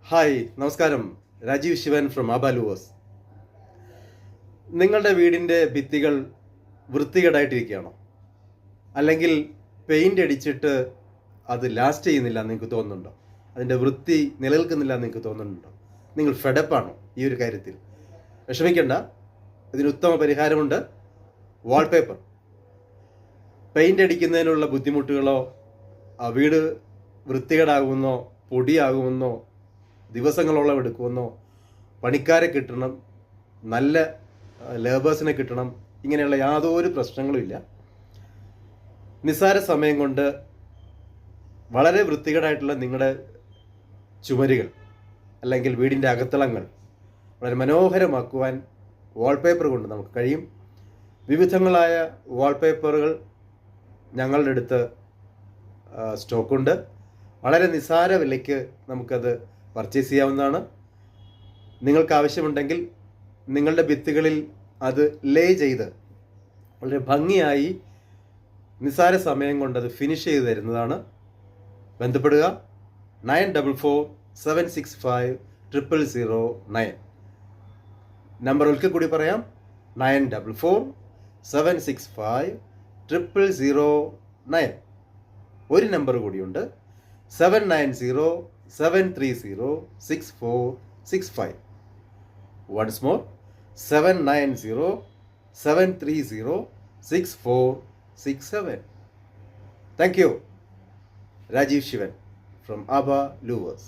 Hi നമസ്കാരം. Rajeev Shivan from ആബാലൂവേഴ്സ്. നിങ്ങളുടെ വീടിൻ്റെ ഭിത്തികൾ വൃത്തികേടായിട്ടിരിക്കുകയാണോ? അല്ലെങ്കിൽ പെയിൻ്റ് അടിച്ചിട്ട് അത് ലാസ്റ്റ് ചെയ്യുന്നില്ല എന്ന് നിങ്ങൾക്ക് തോന്നുന്നുണ്ടോ? അതിൻ്റെ വൃത്തി നിലനിൽക്കുന്നില്ല എന്ന് നിങ്ങൾക്ക് തോന്നുന്നുണ്ടോ? നിങ്ങൾ ഫെഡപ്പാണോ ഈ ഒരു കാര്യത്തിൽ? വിഷമിക്കേണ്ട, ഇതിന് ഉത്തമ പരിഹാരമുണ്ട്. വാൾപേപ്പർ. പെയിൻ്റ് അടിക്കുന്നതിനുള്ള ബുദ്ധിമുട്ടുകളോ വീട് വൃത്തികേടാകുമെന്നോ പൊടിയാകുമെന്നോ ദിവസങ്ങളോളം എടുക്കുമെന്നോ പണിക്കാരെ കിട്ടണം, നല്ല ലേബേഴ്സിനെ കിട്ടണം, ഇങ്ങനെയുള്ള യാതൊരു പ്രശ്നങ്ങളും ഇല്ല. നിസ്സാര സമയം കൊണ്ട് വളരെ വൃത്തികേടായിട്ടുള്ള നിങ്ങളുടെ ചുമരുകൾ അല്ലെങ്കിൽ വീടിൻ്റെ അകത്തളങ്ങൾ വളരെ മനോഹരമാക്കുവാൻ വാൾപേപ്പർ കൊണ്ട് നമുക്ക് കഴിയും. വിവിധങ്ങളായ വാൾപേപ്പറുകൾ ഞങ്ങളുടെ അടുത്ത് സ്റ്റോക്കുണ്ട്. വളരെ നിസ്സാര വിലയ്ക്ക് നമുക്കത് പർച്ചേസ് ചെയ്യാവുന്നതാണ്. നിങ്ങൾക്ക് ആവശ്യമുണ്ടെങ്കിൽ നിങ്ങളുടെ ഭിത്തികളിൽ അത് ലേ ചെയ്ത് വളരെ ഭംഗിയായി നിസ്സാര സമയം കൊണ്ട് അത് ഫിനിഷ് ചെയ്ത് തരുന്നതാണ്. ബന്ധപ്പെടുക 9447650009. നമ്പർ ഒരിക്കൽ കൂടി പറയാം, 9447650009. ഒരു നമ്പർ കൂടിയുണ്ട്, 7907306465. Once more, 7907306467. Thank you. Rajiv Shivan from Abba Luvers.